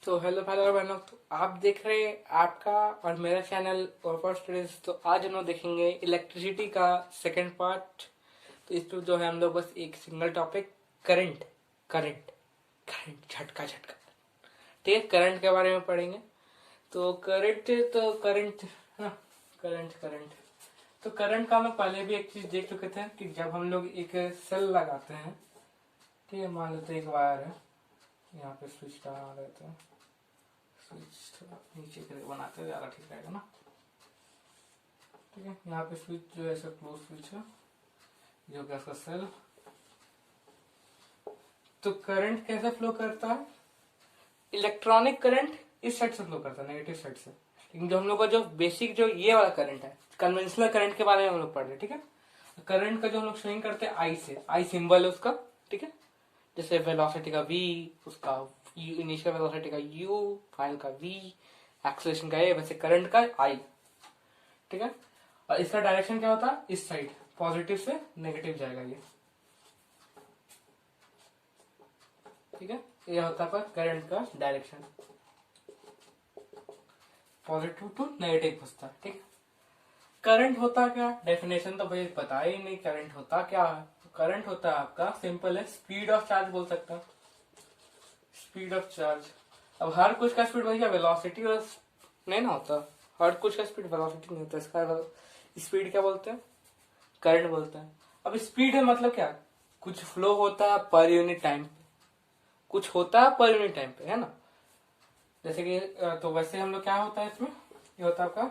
तो hello hello बहनों, तो आप देख रहे हैं आपका और मेरा चैनल और फर्स्ट स्टडीज। तो आज हम लोग देखेंगे इलेक्ट्रिसिटी का सेकंड पार्ट। तो इस पर जो है हम लोग बस एक single topic current current current झटका झटका, ठीक है, करंट के बारे में पढ़ेंगे। तो करंट है ना, करंट करंट तो करंट का हम लोग पहले भी एक चीज देख चुके थे कि जब हम लोग एक सेल लगाते हैं, ठीक है, मान लेते हैं एक वायर है, यहाँ पे स्विच लगा देते हैं, स्विच थोड़ा नीचे करके बनाते हैं, ज़्यादा ठीक रहेगा ना। ठीक है, यहाँ पे स्विच जो है ऐसा क्लोज स्विच है, जो कि इसका सेल। तो करंट कैसे फ्लो करता है? इलेक्ट्रॉनिक करंट इस साइड से फ्लो करता है, नेगेटिव साइड से। लेकिन जो हम लोग का जो बेसिक जो ये वाला करंट है, कन्वेंशनल करंट के बारे में हम लोग पढ़ रहे हैं, ठीक है। करंट का जो हम लोग शेयरिंग करते हैं आई से, आई सिंबल है उसका, ठीक है। जैसे वेलोसिटी का वी, उसका इनिशियल वेलोसिटी का यू, फाइनल का वी, एक्सेलरेशन का ए, वैसे करंट का आई, ठीक है। और इसका डायरेक्शन क्या होता है? इस साइड पॉजिटिव से नेगेटिव जाएगा ये, ठीक है। ये होता है करंट का डायरेक्शन, पॉजिटिव टू नेगेटिव होता है, ठीक है। करंट होता क्या? डेफिनेशन तो भाई पता ही नहीं, करंट होता क्या है। करंट होता है आपका सिंपल है, स्पीड ऑफ चार्ज बोल सकते हैं, स्पीड ऑफ चार्ज। अब हर कुछ का स्पीड भैया वेलोसिटी और नहीं ना होता, हर कुछ का स्पीड वेलोसिटी नहीं होता, इसका स्पीड क्या बोलते हैं? करंट बोलते हैं। अब स्पीड है मतलब क्या? कुछ फ्लो होता है पर यूनिट टाइम पे, कुछ होता है पर यूनिट टाइम पे, है ना। जैसे कि तो वैसे हम लोग क्या होता है इसमें, ये होता है आपका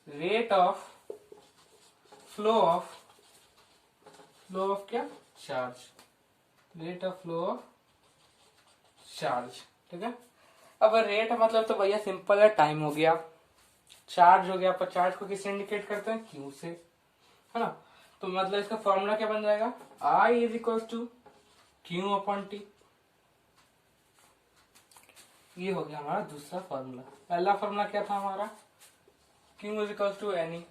रेट ऑफ फ्लो ऑफ क्या? Charge, rate of flow of charge, ठीक है। अब रेट मतलब तो भैया सिंपल है, टाइम हो गया, चार्ज हो गया, पर चार्ज को किससे इंडिकेट करते हैं? क्यू से, है ना। तो मतलब इसका फॉर्मूला क्या बन जाएगा? I is equal to Q upon T. ये हो गया हमारा दूसरा फॉर्मूला। पहला फॉर्मूला क्या था हमारा? Q is equal to N E.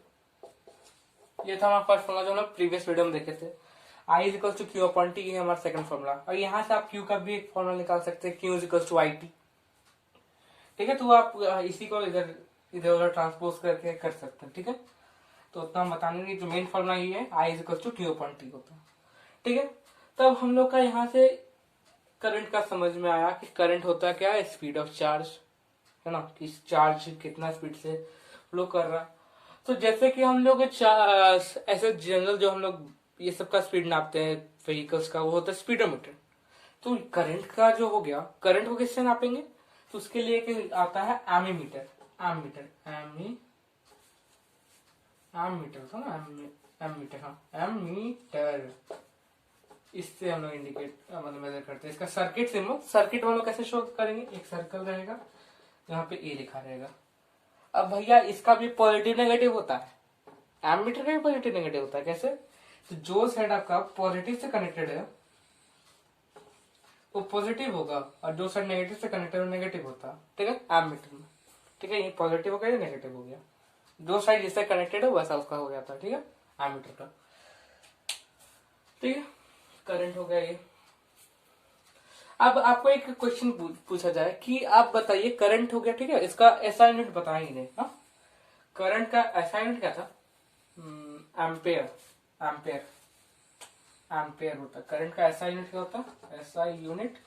ये था हमारा फर्स्ट फॉर्मूला जो हम लोग प्रीवियस वीडियो में देखे थे। I is equal to Q upon T, ये हमारा सेकंड फॉर्मूला। और यहाँ से आप क्यू का भी एक फॉर्मूला निकाल सकते हैं, Q is equal to I T, ठीक है। तो आप इसी को इधर इधर उधर ट्रांसपोज करके कर सकते हैं, ठीक है। तो उतना हम बताने नहीं, जो मेन फॉर्मूला ये है, I is equal to Q upon T होता है, ठीक है। तब हम लोग का यहाँ से करंट का समझ में आया कि करंट होता है क्या है? स्पीड ऑफ चार्ज, है ना, कि चार्ज कितना स्पीड से फ्लो कर रहा है। तो जैसे कि हम लोग ऐसे जनरल जो हम लोग ये सब का स्पीड नापते हैं व्हीकल्स का, वो होता है स्पीडोमीटर। तो करंट का जो हो गया, करंट को किससे नापेंगे? तो उसके लिए एक आता है एमीमीटर, एमीमीटर एमीमीटर था ना, एमीमीटर, हाँ एमीमीटर। इससे हम लोग इंडिकेट मतलब मेजर करते हैं। इसका सर्किट सिंबल, सर्किट हम लोग कैसे शो करेंगे? एक सर्कल रहेगा, यहाँ पे ए लिखा रहेगा। अब भैया इसका भी पॉजिटिव नेगेटिव होता है, एमीटर का भी पॉजिटिव नेगेटिव होता है। कैसे? तो जो साइड आपका पॉजिटिव से कनेक्टेड है वो पॉजिटिव होगा, और जो साइड नेगेटिव से कनेक्टेड है नेगेटिव होता है, ठीक है, एमीटर में, ठीक है। ये पॉजिटिव हो गया, ये नेगेटिव हो गया, जो साइड जिससे कनेक्टेड है वैसा उसका हो जाता है, ठीक है, एमीटर का, ठीक है। करंट हो गया ये। अब आपको एक क्वेश्चन पूछा जाए कि आप बताइए, करंट हो गया, ठीक है, इसका एसआई यूनिट बताएंगे। हाँ, करंट का एसआई यूनिट क्या था? एम्पेयर, एम्पेयर एम्पेयर होता है करंट का एसआई यूनिट। क्या होता है एसआई यूनिट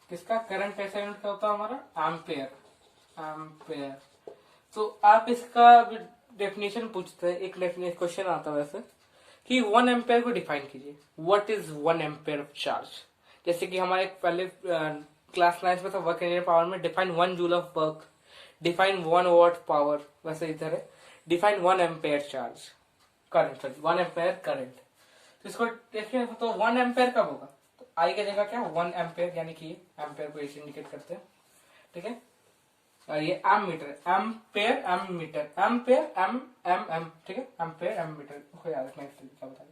किसका? करंट का एसआई यूनिट क्या होता है हमारा? Ampere, ampere. तो आप इसका डेफिनेशन पूछते हैं, एक डेफिनेशन क्वेश्चन आता है वैसे कि 1 एम्पेयर को डिफाइन कीजिए। What is 1 ampere of charge? जैसे कि हमारे पहले क्लास 9 में था वर्क एनर्जी पावर में, define 1 joule of work, define 1 what power, वैसे इधर है define 1 ampere charge current, sorry 1 ampere current. तो इसको देखिए, तो 1 एम्पेयर कब होगा? तो आई की जगह क्या? 1 एम्पेयर, यानी कि एम्पेयर को इसे इंडिकेट करते हैं, ठीक है। और ये M meter, ampere M meter, ampere M M M, ठीक है, एम्पेयर एम मीटर को याद रखना। क्या बताइए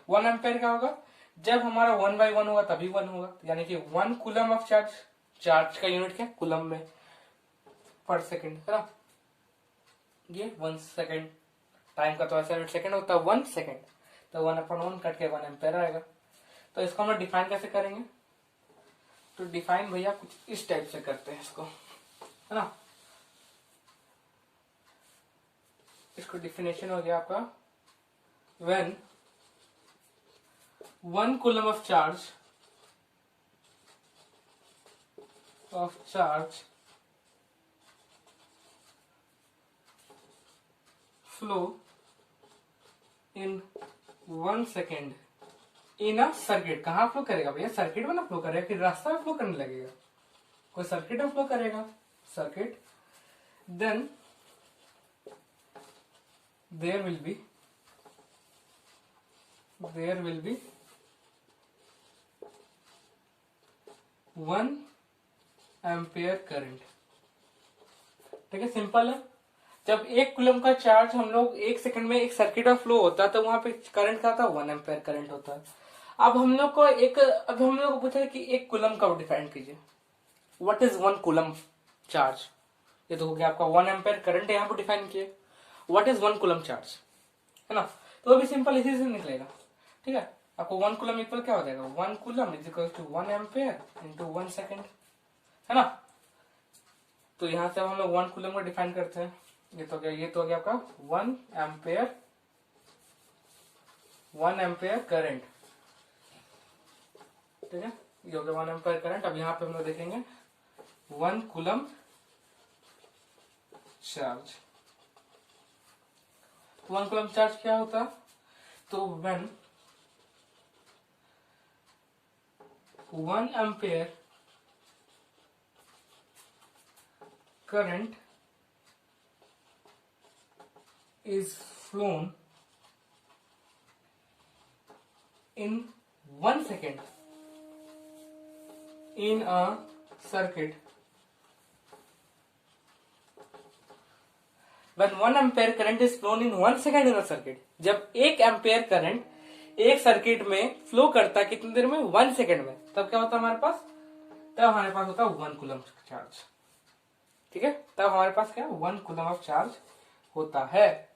1 एम्पेयर क्या होगा? जब हमारा 1/1 होगा तभी 1 होगा, यानी कि 1 कूलम ऑफ चार्ज, चार्ज का यूनिट क्या? कूलम में पर सेकेंड, है ना। ये 1 सेकेंड, टाइम का तो ऐसा यूनिट सेकेंड होता है, 1 सेकेंड, तो 1/1 कट के 1 एम्पेयर आएगा। तो इसको हम लोग डिफाइन कैसे करेंगे? तो डिफाइन भैया कुछ इस टाइप से करते हैं इसको, है ना। इसको डिफिनेशन हो गया आपका, when 1 coulomb of charge flow in 1 second in a circuit. कहाँ फ्लो करेगा भैया? सर्किट में ना फ्लो करेगा कि रास्ता में फ्लो करने लगेगा? कोई सर्किट में फ्लो करेगा, circuit. Then there will be 1 ampere current. ठीक है, सिंपल है। जब 1 कूलम का चार्ज हम लोग 1 सेकंड में एक सर्किट में फ्लो होता है तो वहां पे करंट क्या होता है? 1 एम्पियर करंट होता है। अब हम लोग को पूछा है कि 1 कूलम का डिफाइन कीजिए। What is 1 coulomb charge? ये तो हो गया आपका 1 एम्पियर करंट यहाँ पे डिफाइन किए। व्हाट इज 1 कूलम चार्ज, है ना। तो वो भी सिंपल इसी से निकलेगा। ठीक है, आपको 1 कूलम इक्वल क्या हो जाएगा? 1 coulomb is equal to 1 ampere into 1 second, है ना। तो यहां से हम लोग 1 कूलम को डिफाइन करते हैं। ये तो हो गया आपका 1 एम्पियर करंट। ठीक है, ये हो गया 1 एम्पियर करंट। अब यहाँ पे हम लोग देखेंगे 1 कूलम चार्ज। 1 कूलम चार्ज क्या होता है? तो when 1 ampere current is flown in 1 second in a circuit, when 1 ampere current is flown in 1 second in a circuit, जब 1 एम्पेयर करंट एक सर्किट में फ्लो करता है कितनी देर में? 1 सेकेंड में, तब क्या होता है हमारे पास? तब हमारे पास होता है 1 कूलम चार्ज। ठीक है, तब हमारे पास क्या? 1 कूलम ऑफ चार्ज होता है।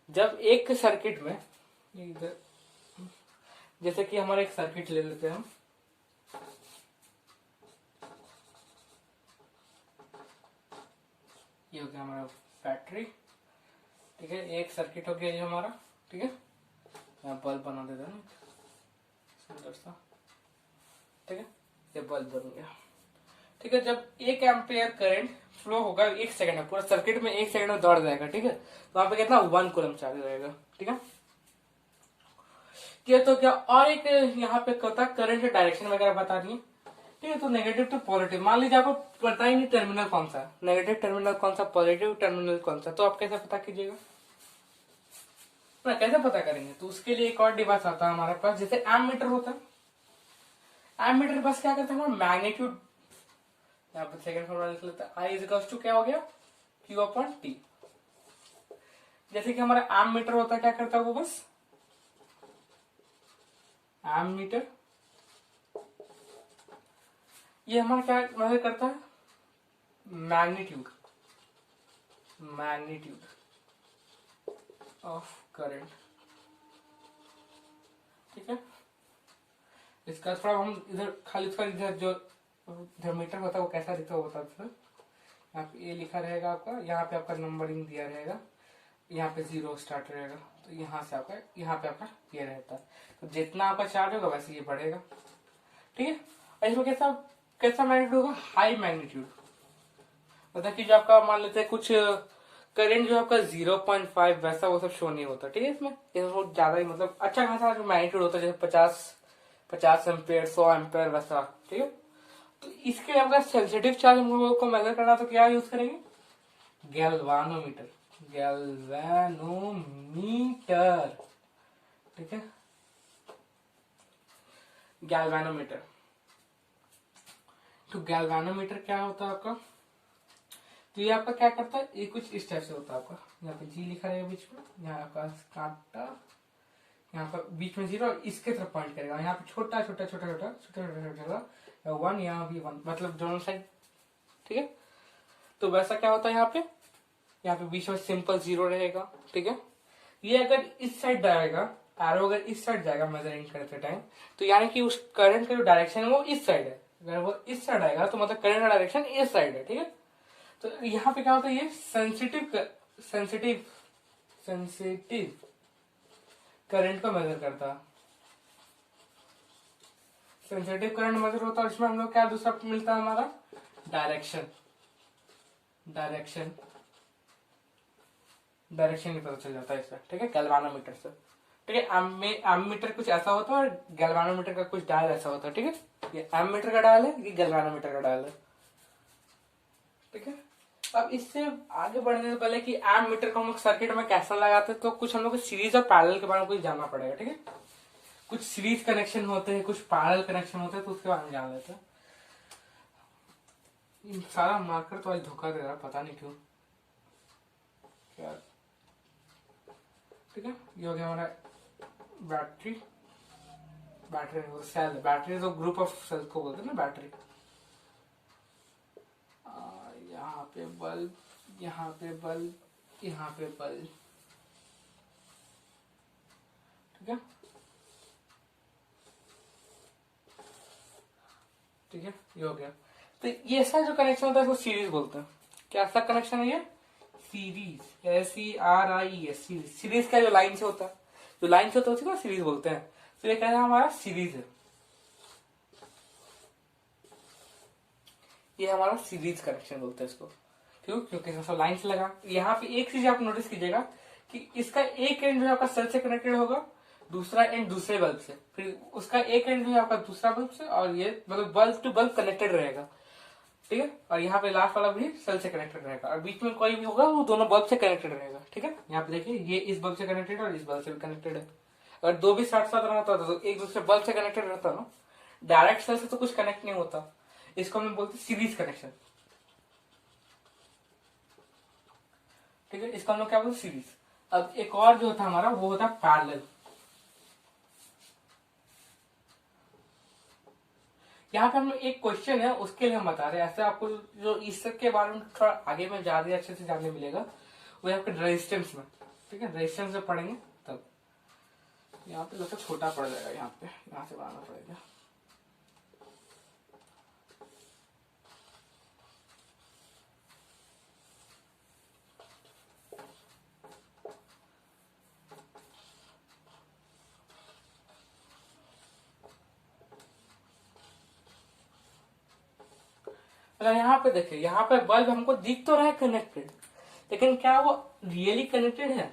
जब एक सर्किट में, जैसे कि हमारा एक सर्किट ले लेते हैं हम, ये हो गया हमारा बैटरी। ठीक है, एक सर्किट हो गया ये हमारा। ठीक है, यहाँ बल्ब बना देते हैं ना सुंदर सा। ठीक है, ये बल्ब बन गया। ठीक है, जब 1 एम्पियर करंट फ्लो होगा 1 सेकंड में, पूरा सर्किट में 1 सेकंड में दौड़ जाएगा। ठीक है, तो वहां पे कितना? 1 कूलम चार्ज रहेगा। ठीक है, ये तो क्या। और एक यहाँ पे होता है करंट डायरेक्शन वगैरह बता दिए। ठीक है, तो नेगेटिव टू पॉजिटिव, मान लीजिए आपको पता ही नहीं टर्मिनल कौन सा, नेगेटिव टर्मिनल कौन सा, पॉजिटिव टर्मिनल कौन सा, तो आप कैसे पता कीजिएगा ना? कैसे पता करेंगे? तो उसके लिए एक और डिवाइस आता है हमारे पास, जैसे एमीटर होता है। एमीटर बस क्या करता है? हमारा मैग्नीट्यूड, यहाँ पे सेकंड फॉर्मूला लिख लेते हैं, आई इज इक्वल टू क्या हो गया? Q upon T. जैसे कि हमारा एम मीटर होता है, क्या करता है वो? बस एम मीटर ये हमारा क्या मेजर करता है? Magnitude of current. ठीक है, इसका थोड़ा हम इधर खाली थोड़ा इधर जो मीटर होता है वो कैसा दिखता है वो बता। यहाँ पे ए लिखा रहेगा आपका, यहाँ पे आपका नंबरिंग दिया रहेगा, यहाँ पे 0 स्टार्ट रहेगा, तो यहाँ से आपका यहाँ पे आपका ये रहता है। तो जितना आपका चार्ज होगा वैसे ये बढ़ेगा। ठीक है, और इसमें कैसा मैग्नीट्यूड होगा? High magnitude. मतलब कि जो आपका मान लेते हैं कुछ करंट जो आपका 0.5 वैसा वो सब शो नहीं होता। ठीक है, इसमें बहुत ज्यादा ही मतलब अच्छा खासा जो मैग्नीट्यूड होता है, जैसे 50 एम्पेयर, 100 एम्पेयर वैसा। ठीक है, तो इसके लिए अगर सेंसिटिव चार्ज हम लोगों को मेजर करना तो क्या यूज करेंगे? गैल्वानोमीटर। ठीक है, गैल्वानोमीटर। तो गैल्वानोमीटर क्या होता है आपका? तो ये आपका क्या करता है? ये कुछ इस टाइप से होता है आपका। यहाँ पे जी लिखा रहेगा बीच में, यहाँ आपका कांटा, यहाँ पर बीच में 0, इसके तरफ पॉइंट करेगा। यहाँ पे छोटा 1, यहाँ भी 1, मतलब दोनों साइड। ठीक है, तो वैसा क्या होता है यहाँ पे बीच में सिंपल 0 रहेगा। ठीक है, ये अगर इस साइड जाएगा, एरो अगर इस साइड जाएगा मेजरिंग करते टाइम, तो यानी कि उस करंट का जो डायरेक्शन है वो इस साइड है। अगर वो इस साइड आएगा तो मतलब करंट का डायरेक्शन इस साइड है, ठीक है। तो यहाँ पे क्या होता है, ये सेंसिटिव सेंसिटिव करंट को मेजर करता है। सेंसिटिव करंट मेजर होता है, इसमें हम लोग क्या दूसरा मिलता है हमारा डायरेक्शन की पता चल जाता है इससे, ठीक है, गैल्वानोमीटर से, ठीक है। एमीटर कुछ ऐसा होता है और गैल्वानोमीटर का कुछ डायल ऐसा होता है, ठीक है। ये एमीटर का डायल है, ये गैल्वानोमीटर का डायल है, ठीक है। अब इससे आगे बढ़ने से पहले कि एमीटर को हम लोग सर्किट में कैसा लगाते हैं, तो कुछ हम लोग को सीरीज और पैरेलल के बारे में कुछ जानना पड़ेगा, ठीक है। कुछ सीरीज कनेक्शन होते हैं, कुछ पैरेलल कनेक्शन होते हैं, तो उसके बारे में जान लेते हैं। सारा मार्कर तो आज धोखा दे रहा, पता नहीं क्यों, क्या, ठीक है। ये हो गया हमारा बैटरी सेल। बैटरी तो ग्रुप ऑफ सेल को बोलते हैं ना, बैटरी। यहाँ पे बल्ब, यहाँ पे बल्ब, यहाँ पे बल्ब, ठीक है, ठीक है। ये हो गया। तो ये ऐसा जो कनेक्शन होता है इसको सीरीज बोलते हैं। क्या सा कनेक्शन है ये? सीरीज, SERIES, सीरीज का जो लाइन से होता है, जो लाइन से होता है उसको सीरीज बोलते हैं। तो ये क्या है, हमारा सीरीज है, ये हमारा सीरीज कनेक्शन बोलते हैं इसको। क्यों? क्योंकि सब लाइन से लगा। यहाँ पे एक चीज आप नोटिस कीजिएगा कि इसका एक एंड जो है आपका सेल से कनेक्टेड होगा, दूसरा एंड दूसरे बल्ब से, फिर उसका एक एंड जो है आपका दूसरा बल्ब से, और ये मतलब बल्ब टू बल्ब कनेक्टेड रहेगा, ठीक है। और यहाँ पे लास्ट वाला भी सेल से कनेक्टेड रहेगा, और बीच में कोई भी होगा वो दोनों बल्ब से कनेक्टेड रहेगा, ठीक है। यहाँ पे देखिए, ये इस बल्ब से कनेक्टेड है और इस बल्ब से भी कनेक्टेड है। अगर दो भी साथ साथ रहता तो एक दूसरे बल्ब से कनेक्टेड रहता ना, डायरेक्ट सेल से तो कुछ कनेक्ट नहीं होता। इसको हम बोलते हैं सीरीज कनेक्शन, ठीक है। इसको हम लोग क्या बोलते हैं, सीरीज। अब एक और जो होता है हमारा, वो होता है पैरेलल। यहाँ पे हम एक क्वेश्चन है, उसके लिए हम बता रहे हैं। ऐसे आपको जो इस सब के बारे में थोड़ा आगे में ज्यादा अच्छे से जानने मिलेगा, वो आपके रेजिस्टेंस में, ठीक है। रेजिस्टेंस में पढ़ेंगे तब। यहाँ पे लगता छोटा पड़ जाएगा, यहाँ से बनाना पड़ेगा। यहाँ पे देखिए, यहाँ पे बल्ब हमको दिख तो रहा है कनेक्टेड, लेकिन क्या वो रियली कनेक्टेड है?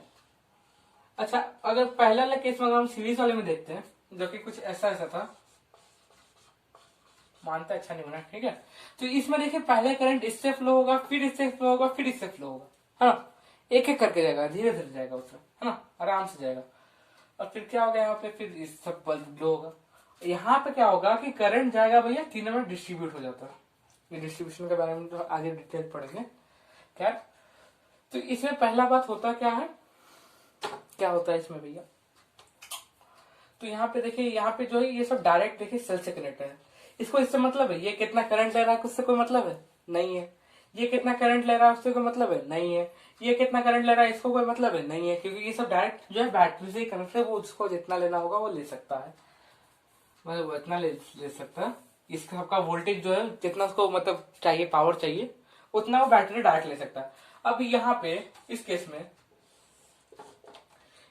अच्छा, अगर पहला वाला केस में अगर हम सीरीज वाले में देखते हैं, जो कि कुछ ऐसा ऐसा था, मानता अच्छा नहीं बना, ठीक है। तो इसमें देखिए, पहले करंट इससे फ्लो होगा, फिर इससे फ्लो होगा, फिर इससे फ्लो होगा, है ना। एक एक करके जाएगा, धीरे धीरे जाएगा उसमें, है ना, आराम से जाएगा। और फिर क्या होगा यहाँ पे, फिर इस सब बल्ब ग्लो होगा। यहाँ पे क्या होगा कि करंट जाएगा भैया, तीनों में डिस्ट्रीब्यूट हो जाता है। ये डिस्ट्रीब्यूशन के बारे में तो आगे डिटेल पढ़ेंगे, क्या। तो इसमें पहला बात होता क्या है, क्या होता है इसमें भैया, तो यहाँ पे देखिए, यहाँ पे जो है ये सब डायरेक्ट देखिए सेल से कनेक्टेड है। इसको इससे मतलब है, ये कितना करंट ले रहा है उससे कोई मतलब है नहीं है। ये कितना करंट ले रहा है उससे कोई मतलब है नहीं है। ये कितना करंट ले रहा है इसको कोई मतलब है नहीं है, क्योंकि ये सब डायरेक्ट जो है बैटरी से कनेक्ट है। वो उसको जितना लेना होगा वो ले सकता है, मतलब वो इतना ले सकता है। इसका आपका वोल्टेज जो है, जितना उसको मतलब चाहिए, पावर चाहिए, उतना वो बैटरी डायरेक्ट ले सकता है। अब यहाँ पे इस केस में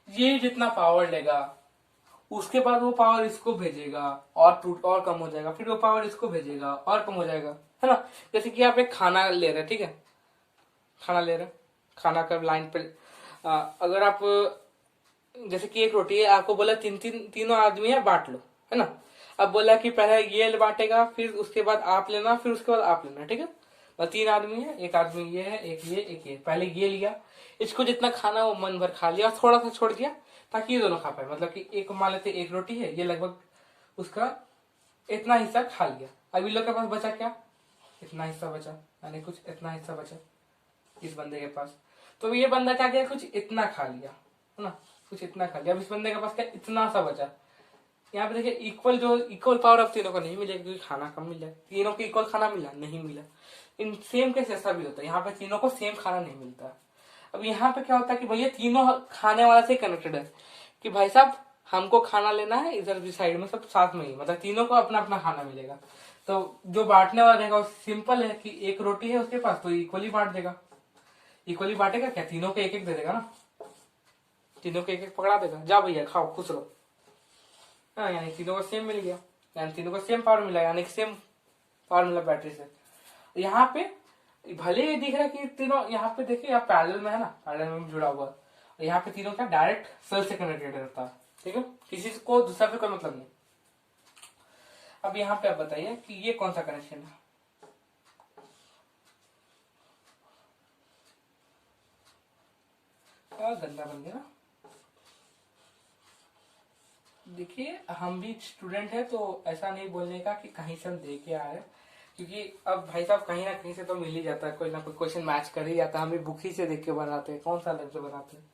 ये जितना पावर लेगा, उसके बाद वो पावर इसको भेजेगा और कम हो जाएगा, फिर वो पावर इसको भेजेगा और कम हो जाएगा, है ना। जैसे कि आप एक खाना ले रहे हैं, ठीक है, खाना ले रहे हैं, खाना का लाइन पे अगर आप, जैसे कि एक रोटी है, आपको बोला तीनों आदमी है, बांट लो, है ना। अब बोला कि पहले ये बांटेगा, फिर उसके बाद आप लेना, फिर उसके बाद आप लेना, ठीक है। और 3 आदमी है, एक आदमी ये है, एक ये, पहले ये लिया, इसको जितना खाना वो मन भर खा लिया और थोड़ा सा छोड़ दिया ताकि ये दोनों खा पाए। मतलब कि एक मान लेते एक रोटी है, ये लगभग उसका इतना हिस्सा खा लिया। अब इन लोग के पास बचा क्या, इतना हिस्सा बचा, यानी कुछ इतना हिस्सा बचा इस बंदे के पास। तो ये बंदा क्या किया, कुछ इतना खा लिया, है ना, कुछ इतना खा लिया। अब इस बंदे के पास क्या, इतना सा बचा। यहाँ पे देखिए, इक्वल पावर अब तीनों को नहीं मिलेगा, क्योंकि खाना कम मिला, तीनों को इक्वल खाना मिला नहीं मिला। इन सेम केस ऐसा भी होता है, यहाँ पे तीनों को सेम खाना नहीं मिलता। अब यहाँ पे क्या होता है कि भैया तीनों खाने वाला से कनेक्टेड है, कि भाई साहब हमको खाना लेना है, इधर भी साइड में सब साथ में ही, मतलब तीनों को अपना अपना खाना मिलेगा। तो जो बांटने वाला रहेगा वो सिंपल है कि एक रोटी है उसके पास तो इक्वली बांट देगा। इक्वली बांटेगा क्या, तीनों को एक एक दे देगा ना, तीनों को एक एक पकड़ा देगा, जा भैया खाओ खुश रहो। हाँ, यानी तीनों को सेम मिल गया, यानी तीनों को सेम पावर मिला, यानी सेम पावर मिला बैटरी से। यहाँ पे भले ही दिख रहा है कि तीनों, यहाँ पे देखिए यहाँ पैरेलल में है ना, पैरेलल में जुड़ा हुआ है, और यहाँ पे तीनों क्या डायरेक्ट सेल से कनेक्टेड रहता है, ठीक है, किसी को दूसरा पे कोई मतलब नहीं। अब यहाँ पे आप बताइए कि ये कौन सा कनेक्शन है। गंदा बन गया ना। देखिए हम भी स्टूडेंट है तो ऐसा नहीं बोलने का कि कहीं से हम दे के आए, क्योंकि अब भाई साहब कहीं ना कहीं से तो मिल ही जाता है, कोई ना कोई क्वेश्चन मैच कर ही जाता है, हम भी बुक ही से देख के बनाते हैं, कौन सा अलग से बनाते हैं,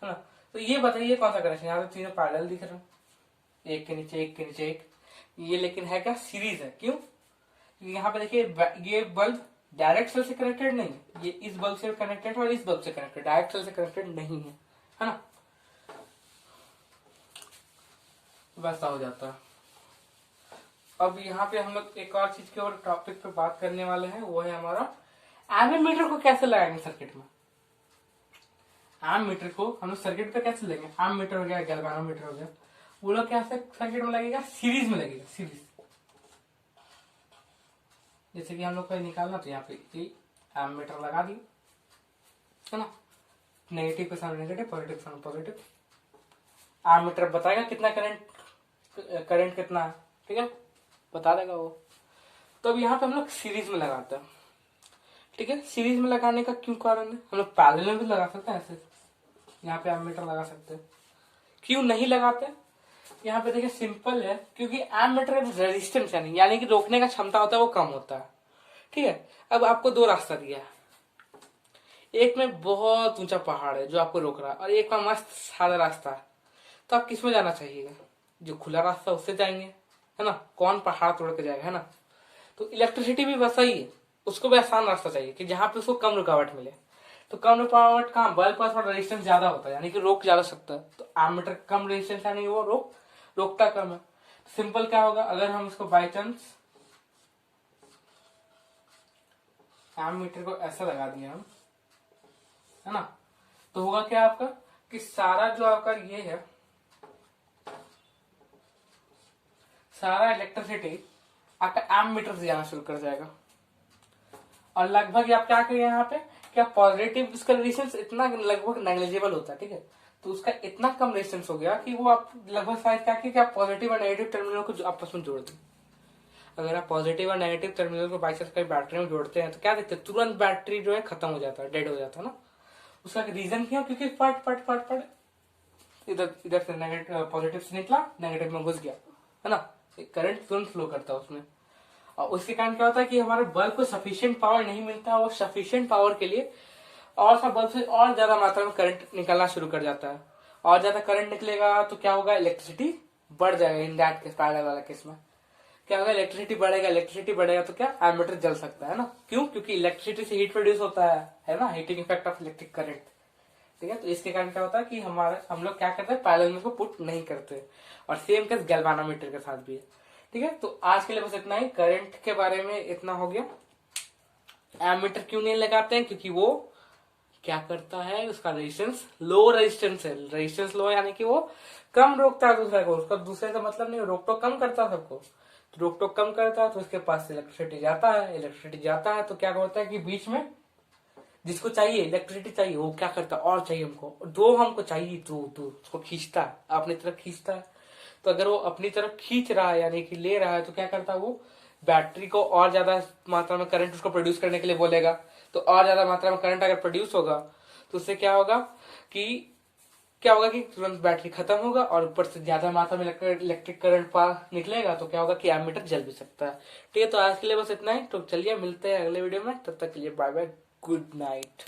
है ना। तो ये बताइए कौन सा कनेक्शन, यहाँ तो तीनों पैरेलल दिख रहे हैं, एक के नीचे एक के नीचे एक, ये लेकिन है क्या, सीरीज है। क्यों, क्योंकि यहाँ पे देखिए ये बल्ब डायरेक्ट सेल से कनेक्टेड नहीं है, ये इस बल्ब से कनेक्टेड और इस बल्ब से कनेक्टेड, डायरेक्ट सेल से कनेक्टेड नहीं है ना, वैसा हो जाता है। अब यहाँ पे हम लोग एक और चीज के और टॉपिक पे बात करने वाले हैं, वो है हमारा एमीमीटर को कैसे लगाएंगे सर्किट में। एमीमीटर को हम लोग सर्किट पे कैसे लेंगे, एमीमीटर हो गया, गैल्वेनोमीटर हो गया, वो लोग कैसे सर्किट में लगेगा, सीरीज में लगेगा, सीरीज। जैसे कि हम लोग को निकालना तो यहाँ पे एमीमीटर लगा दी, है ना, नेगेटिव के सामने नेगेटिव, पॉजिटिव के सामने पॉजिटिव, एमीमीटर बताएगा कितना करंट कितना है, ठीक है, बता देगा वो। तो अब यहाँ पे हम लोग सीरीज में लगाते हैं, ठीक है। सीरीज में लगाने का क्यों कारण है, हम लोग पैरेलल में भी लगा सकते हैं, ऐसे यहाँ पे एमीमीटर लगा सकते हैं। क्यों नहीं लगाते, यहाँ पे देखिए सिंपल है, क्योंकि एमीमीटर रेजिस्टेंस यानी कि रोकने का क्षमता होता है वो कम होता है, ठीक है। अब आपको दो रास्ता दिया है, एक में बहुत ऊंचा पहाड़ है जो आपको रोक रहा है, और एक में मस्त सादा रास्ता है, तो आप किस में जाना चाहिएगा, जो खुला रास्ता उससे जाएंगे, है ना, कौन पहाड़ तोड़ के जाएगा, है ना। तो इलेक्ट्रिसिटी भी वैसा ही है, उसको भी आसान रास्ता चाहिए कि जहां पे उसको कम रुकावट मिले। तो कम रुकावट कहाँ, बल्ब पास और रेजिस्टेंस ज्यादा होता है, यानी कि रोक ज्यादा सकता है, तो एमीमीटर कम रेजिस्टेंस यानी वो रोकता कम है। सिंपल क्या होगा, अगर हम इसको बाई चांस एमीमीटर को ऐसा लगा दिया हम, है ना, तो होगा क्या आपका कि सारा जो आपका ये है, सारा इलेक्ट्रिसिटी आपका एमीमीटर से जाना शुरू कर जाएगा, और लगभग आप क्या करिए यहाँ पे, क्या पॉजिटिव इसका रेजिस्टेंस इतना लगभग नेग्लिजिबल होता है, ठीक है, तो उसका इतना कम रेजिस्टेंस हो गया कि वो आप लगभग शायद क्या कि आप पॉजिटिव और नेगेटिव टर्मिनल को आपस में जोड़ दें। अगर आप पॉजिटिव और नेगेटिव टर्मिनल को बाई चांस कहीं बैटरी में जोड़ते हैं तो क्या देखते हैं, तुरंत बैटरी जो है खत्म हो जाता है, डेड हो जाता है ना। उसका रीजन क्या, क्योंकि फट फट फट फट इधर इधर से नेगेटिव पॉजिटिव से निकला, नेगेटिव में घुस गया, है ना, करंट तुरंत फ्लो करता है उसमें। और उसके कारण क्या होता है कि हमारे बल्ब को सफिशिएंट पावर नहीं मिलता, और सफिशिएंट पावर के लिए और सा बल्ब से और ज्यादा मात्रा में करंट निकलना शुरू कर जाता है, और ज्यादा करंट निकलेगा तो क्या होगा, इलेक्ट्रिसिटी बढ़ जाएगा। इन दैट केस, पैरेलल वाला केस में क्या होगा, इलेक्ट्रिसिटी बढ़ेगा तो क्या एमीमीटर जल सकता है ना। क्यों, क्योंकि इलेक्ट्रिसिटी से हीट प्रोड्यूस होता है ना, heating effect of electric current, ठीक है। तो इसके कारण क्या होता है कि हम लोग क्या करते हैं, पैरेलल में इसको पुट नहीं करते, और सेम केस गैल्वेनोमीटर के साथ भी है, ठीक है। तो आज के लिए बस इतना ही, करंट के बारे में इतना हो गया। एमीमीटर क्यों नहीं लगाते हैं, क्योंकि वो क्या करता है, उसका रेजिस्टेंस लो, रेजिस्टेंस है, रेजिस्टेंस लो यानी कि वो कम रोकता है दूसरे को, उसका दूसरे से मतलब नहीं, रोक टोक कम करता है सबको, तो रोक टोक कम करता है तो उसके पास इलेक्ट्रिसिटी जाता है तो क्या होता है कि बीच में जिसको चाहिए इलेक्ट्रिसिटी चाहिए वो क्या करता है, और चाहिए हमको, दो हमको चाहिए, तो उसको खींचता है, अपनी तरफ खींचता है। तो अगर वो अपनी तरफ खींच रहा है यानी कि ले रहा है, तो क्या करता है वो बैटरी को और ज्यादा मात्रा में करंट उसको प्रोड्यूस करने के लिए बोलेगा, तो और ज्यादा मात्रा में करंट अगर प्रोड्यूस होगा तो उससे क्या होगा कि तुरंत बैटरी खत्म होगा, और ऊपर से ज्यादा मात्रा में इलेक्ट्रिक करंट निकलेगा, तो क्या होगा कि एमीमीटर जल भी सकता है, ठीक है। तो आज के लिए बस इतना ही, तो चलिए मिलते हैं अगले वीडियो में, तब तक के लिए बाय बाय, गुड नाइट।